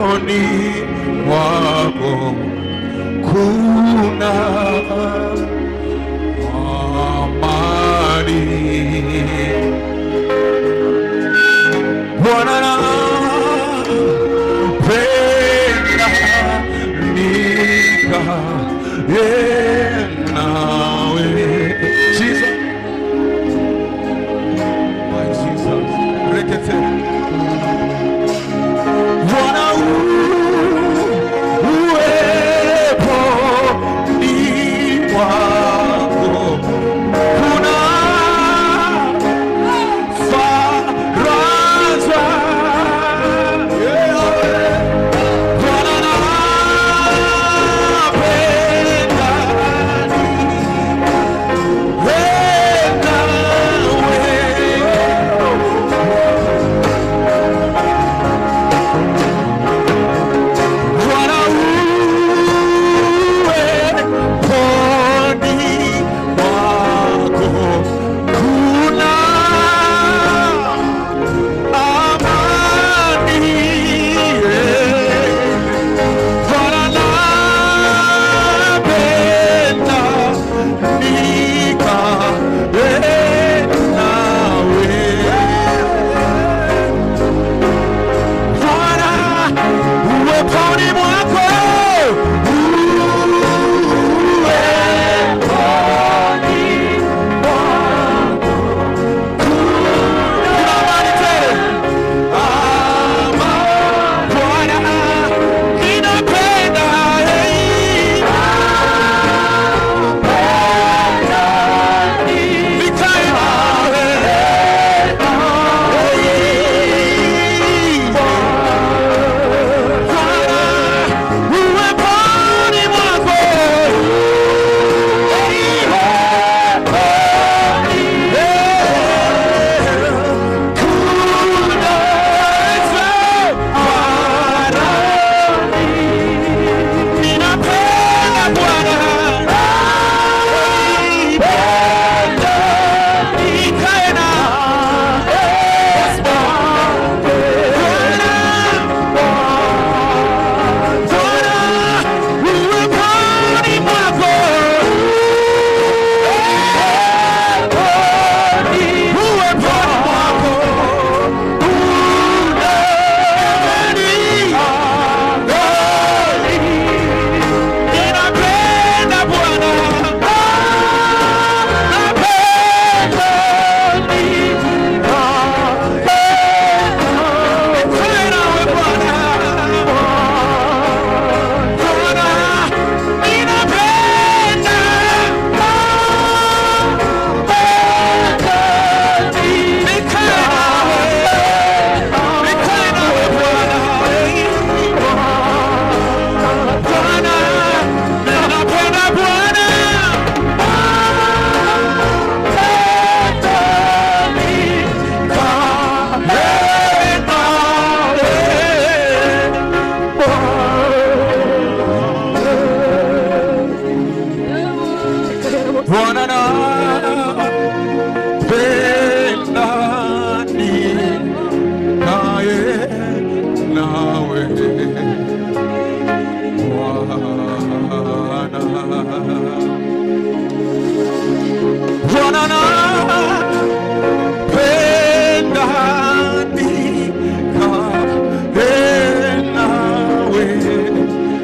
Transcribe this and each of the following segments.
Ni wako kuna amani. Bwana napenda nikae nawe. Jesus, my Jesus, rekete.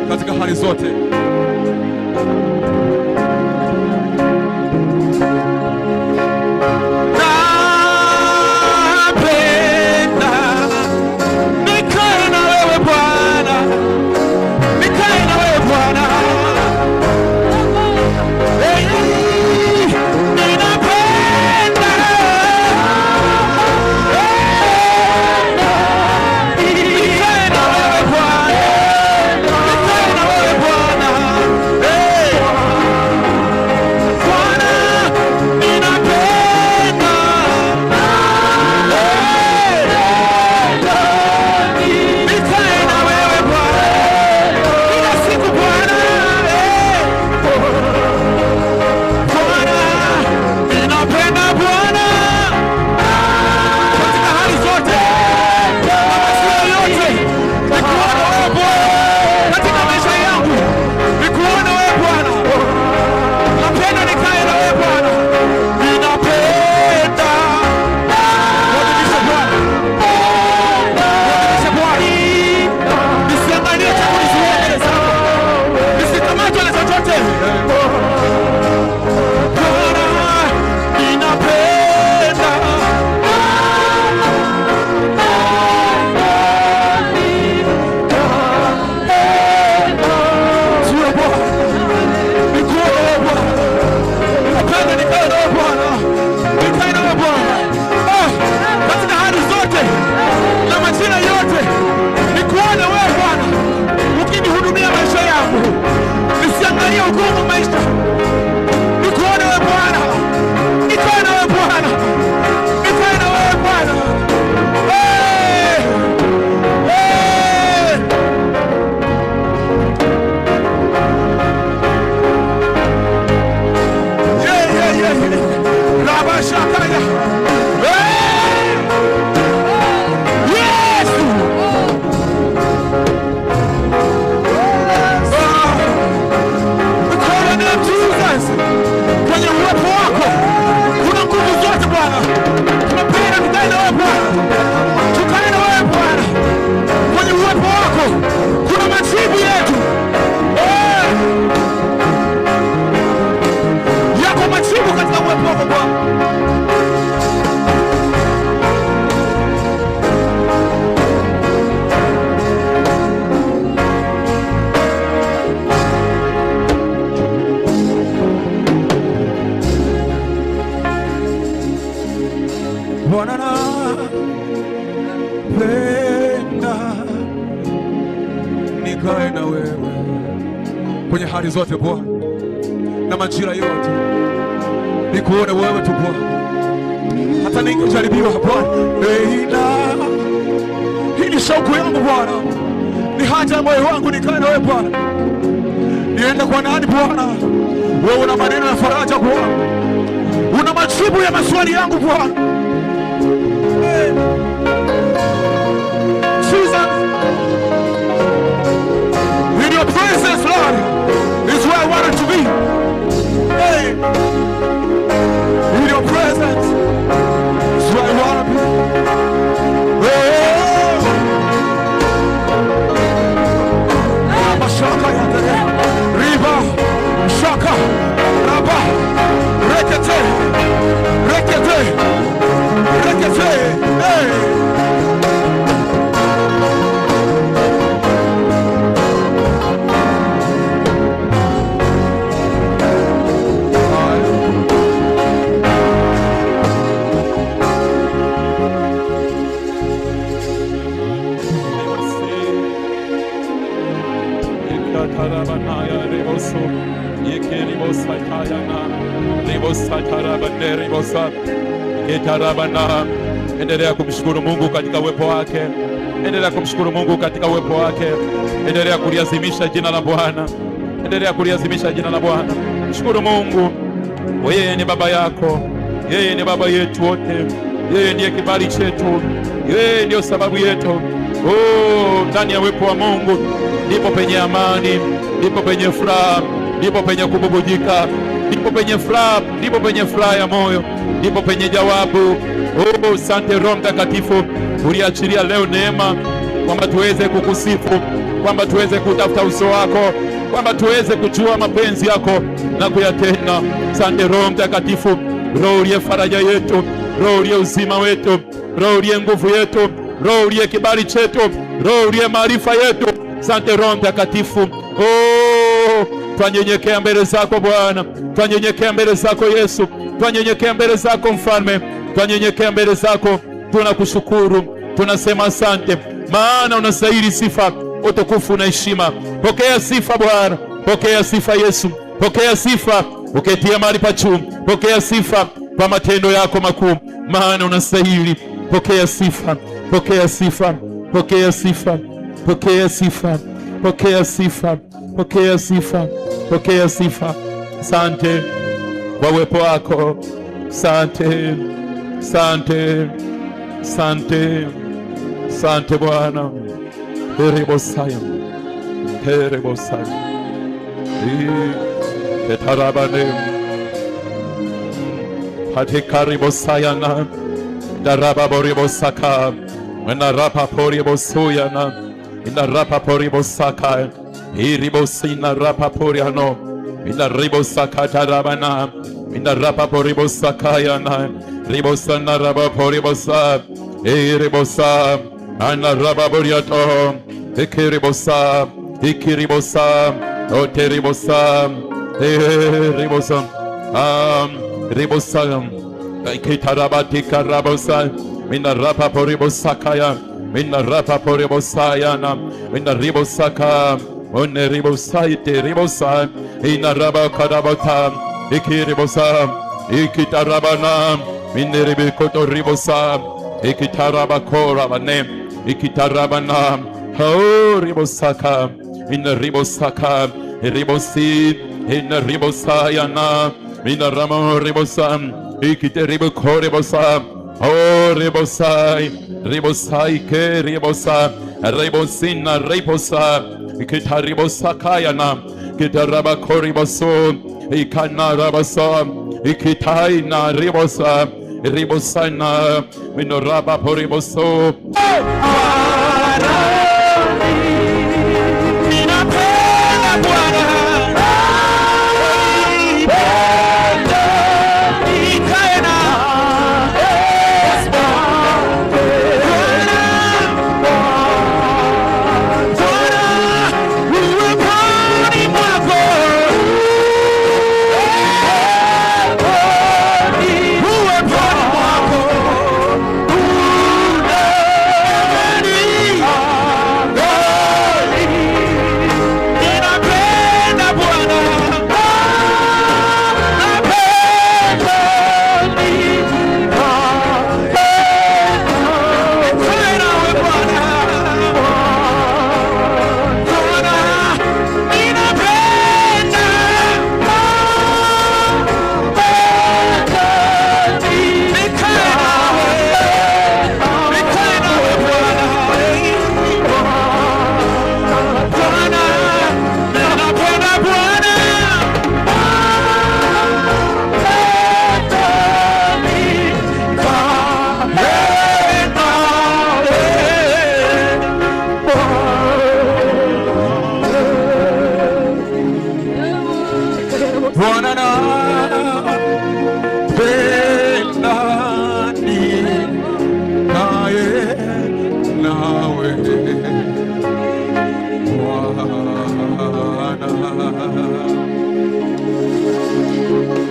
Katika hali zote kuna majibu yetu. Yako majibu katika uwepo wako Bwana. Bwana napenda nikae na wewe kwenye hali zote Bwana, na majira yote nikuone wewe tu Bwana, hata ningejaribiwa Bwana. Hii ni shauku yangu Bwana, ni haja ya moyo wangu nikae na wewe Bwana. Niende kwa nani Bwana? Wewe una maneno ya faraja Bwana, una majibu ya maswali yangu Bwana. Jesus, in your presence, Lord, is where I wanted to be. Hey, in your presence is where I want to be. Mashaka yatare, riba, shaka, raba, rekete, rekete, rekete, hey. Endelea kumshukuru Mungu katika uwepo wake. Endelea kumshukuru Mungu katika uwepo wake. Endelea kuliazimisha jina la Bwana. Endelea kuliazimisha jina la Bwana. Mshukuru Mungu. Yeye ni baba yako. Yeye ni baba yetu wote. Yeye ndiye kibali chetu. Yeye ndio sababu yetu. Ndani ya uwepo wa Mungu ndipo penye amani, ndipo penye furaha, ndipo penye kububujika, ndipo penye furaha, ndipo penye furaha ya moyo, ndipo penye jawabu. Asante Roho Mtakatifu, uliachilia leo neema kwamba tuweze kukusifu, kwamba tuweze kutafuta uso wako, kwamba tuweze kujua mapenzi yako na kuyatenda. Asante Roho Mtakatifu, Roho uliye faraja yetu, Roho uliye uzima wetu, Roho uliye nguvu yetu, Roho uliye kibali chetu, Roho uliye maarifa yetu. Asante Roho Mtakatifu. Twanyenyekea mbele zako Bwana, twanyenyekea mbele zako Yesu, twanyenyekea mbele zako Mfalme, twanyenyekea mbele zako. Tunakushukuru, tunasema asante, maana unastahili sifa, utukufu na heshima. Pokea sifa Bwana, pokea sifa Yesu, pokea sifa uketia mahali pa juu, pokea sifa kwa matendo yako makuu, maana unastahili. Pokea sifa, pokea sifa, pokea sifa, pokea sifa, pokea sifa, pokea sifa, pokea sifa. Asante kwa uwepo wako, asante, asante, asante, asante Bwana. Terebosaya, terebosaya, tetarabane, patekaribosaya na darababoribosaka, menarapaporibosuya na inarapaporibosaka, iribosina rapaporiano, inaribosaka tarabana, inarapaporibosakaya na ribosana rapaporibosa, iribosa, anarababoriato, ikiribosa, ikiribosa, oteribosa, ribosa, ribosa, ikitarabatika rabosa, minarapaporibosakaya, minarapaporiposayana, minaribosaka, oneribosaite ribosa, inarabakadabata, ikiribosa, ikitarabana, mineribikoto ribosa, ikitarabakorabane, ikitarabana, ribosaka, inaribosaka, ribosi, inaribosayana, minaramo ribosa, ikiteribokoribosa, ribosai, ribosai ke ribosa, ribosina ribosa, ikitaribosakayana, kitarabakoriboso, ikanarabasa, ikitaina ribosa, ribosana, minoraba poriboso.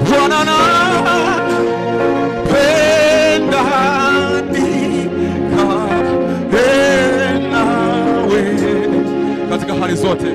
Bwana napenda nikae nawe katika hali zote.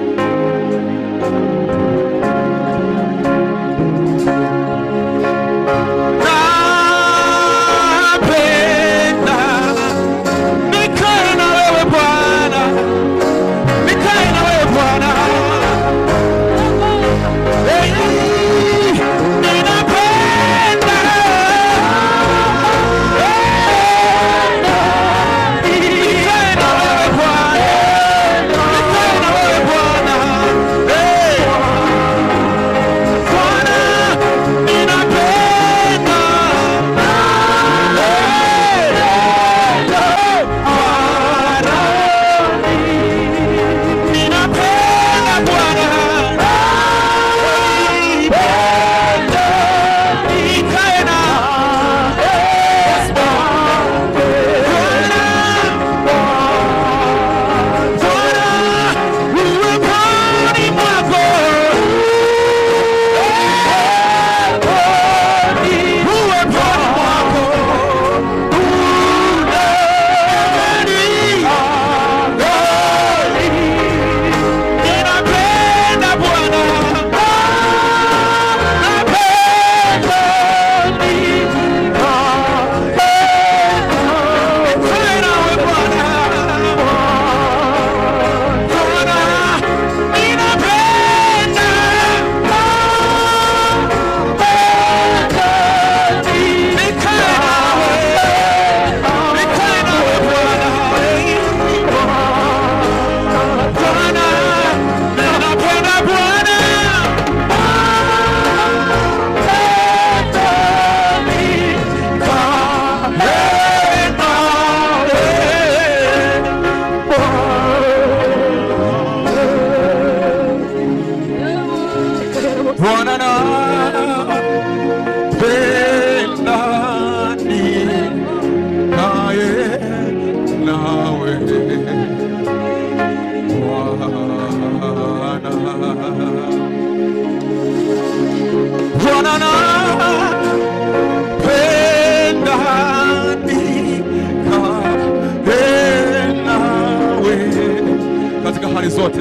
Katika hali zote.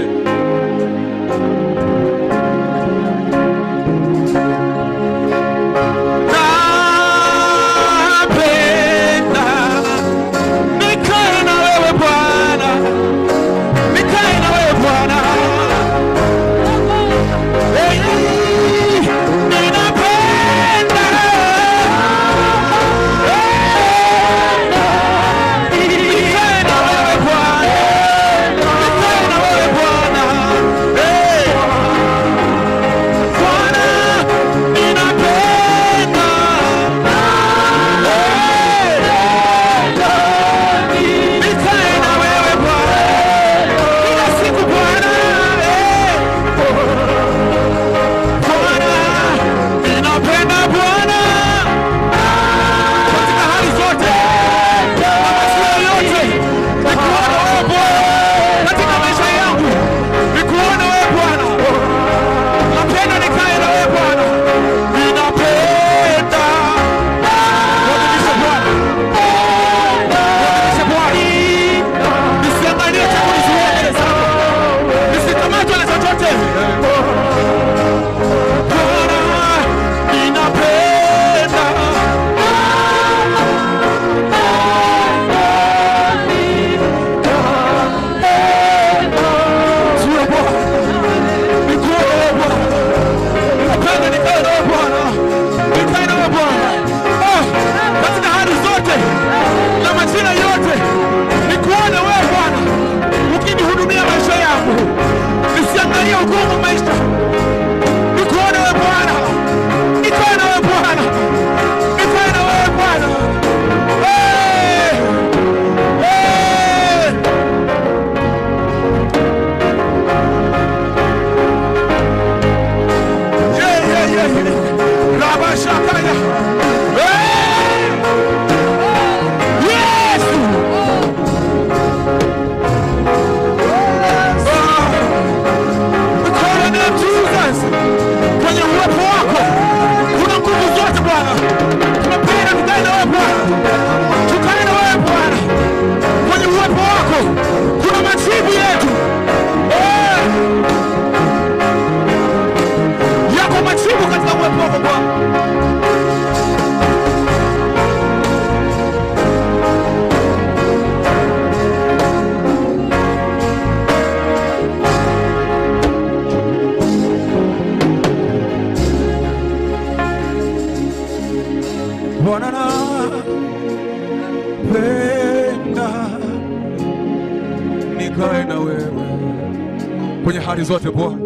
kwenye hali zote Bwana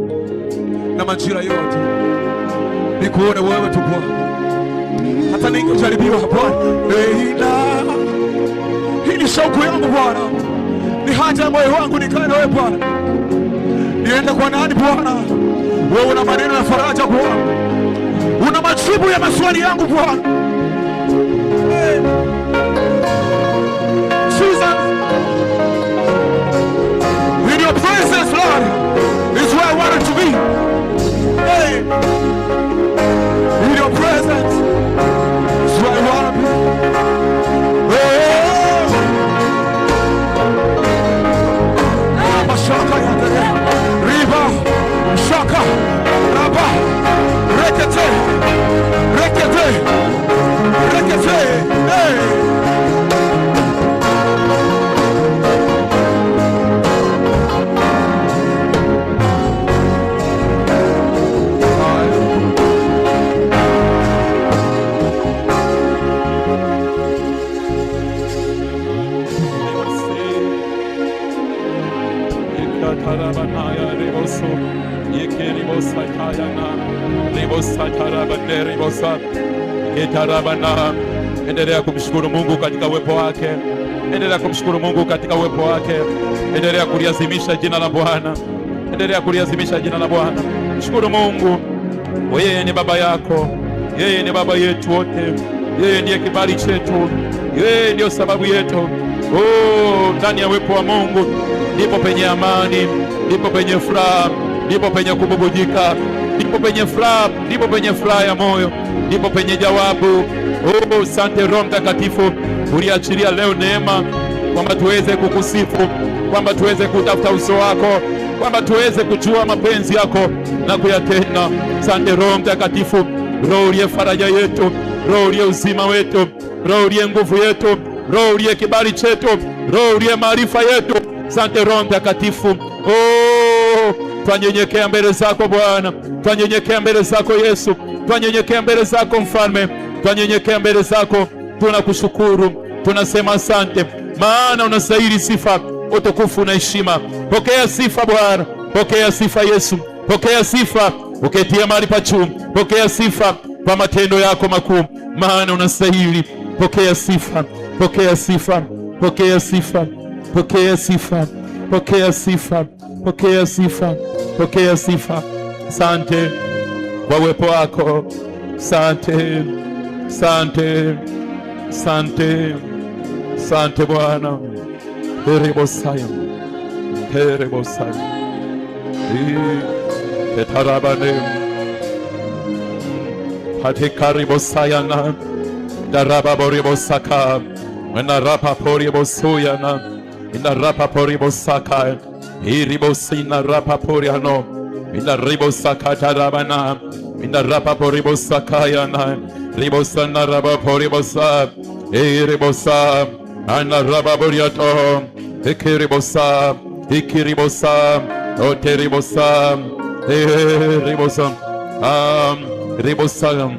na majira yote, nikuone wewe tu Bwana. Hata ningejaribiwa Bwana, hii ni shauku yangu Bwana, ni haja ya moyo wangu nikae na wewe Bwana. Niende kwa nani Bwana? Wewe una maneno ya faraja Bwana, una majibu ya maswali yangu Bwana. Jesus, in your presence Lord is where I wanted to be. In your presence is where I want to be. Mashaka yandere riba shaka raba rekete rekete rekete Endelea kumshukuru Mungu katika uwepo wake. Endelea kumshukuru Mungu katika uwepo wake. Endelea kuliazimisha jina la Bwana. Endelea kuliazimisha jina la Bwana. Mshukuru Mungu. Yeye ni baba yako. Yeye ni baba yetu wote. Yeye ndiye kibali chetu. Yeye ndio sababu yetu. Ndani ya uwepo wa Mungu ndipo penye amani, ndipo penye furaha, ndipo penye kububujika, ndipo penye furaha, ndipo penye furaha ya moyo, ndipo penye jawabu. Asante Roho Mtakatifu, uliachilia leo neema kwamba tuweze kukusifu, kwamba tuweze kutafuta uso wako, kwamba tuweze kujua mapenzi yako na kuyatenda. Asante Roho Mtakatifu, Roho uliye faraja yetu, Roho uliye uzima wetu, Roho uliye nguvu yetu, Roho uliye kibali chetu, Roho uliye maarifa yetu. Asante Roho Mtakatifu. Twanyenyekea mbele zako Bwana, twanyenyekea mbele zako Yesu, twanyenyekea mbele zako Mfalme, twanyenyekea mbele zako. Tunakushukuru, tunasema asante, maana unastahili sifa, utukufu na heshima. Pokea sifa Bwana, pokea sifa Yesu, pokea sifa uketia mahali pa juu, pokea sifa kwa matendo yako makuu, maana unastahili. Pokea sifa, pokea sifa, pokea sifa, pokea sifa, pokea sifa, pokea sifa, pokea sifa. Asante kwa uwepo wako, asante, asante, asante, asante Bwana. Terebosaya, terebosaya, tetarabane, hatekaribosaya na daraba boribosaka, menarapa poribosuya na inarapa poribosaka, iribosina rapa poriano, inaribosaka tarabana, inarapa poribosaka yana, ribosana raba poribosa, iribosa, anaraba boriato, ikiribosa, ikiribosa, oteribosa, ribosa, ribosa,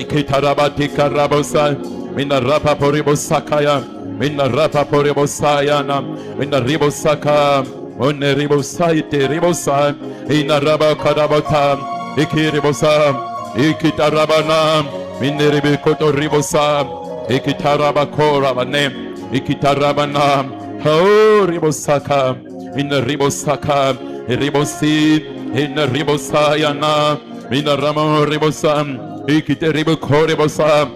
ikitarabati karabosa, minarapa poribosakaya, minarapa poribosayana, minaribosaka, oneribosaite ribosa, inaraba karabota, ikiribosa, ikitarabana, mineribikoto ribosa, ikitarabakora ikitarabana, ribosaka, inaribosaka, ribosi, inaribosayana, minaramo ribosa, ikiteriboko ribosa,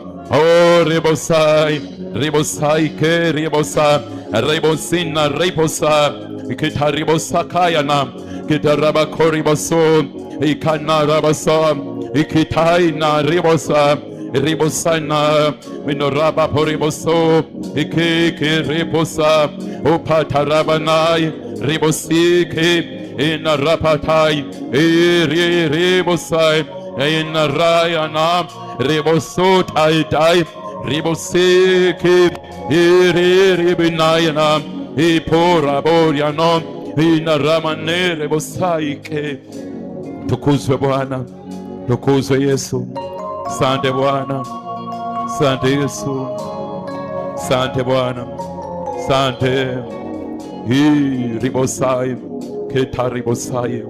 ribosai, ribosai ke ribosa, ribosina ribosa, ikitaribosakayana, kitarabakoriboso, ikanarabasa, ikitaina ribosa, ribosana, minoraba poriboso, ikiribosa, upatarabanai, ribosiki, inarapatai, iribosai, inarayana, riboso tai, ribosiki, iribinayana, iporaboriano, inaramane, ribosaike. Tukuzwe Bwana, tukuzwe Yesu. Asante Bwana, asante Yesu, asante Bwana, asante. Ribosai ketaribosaye.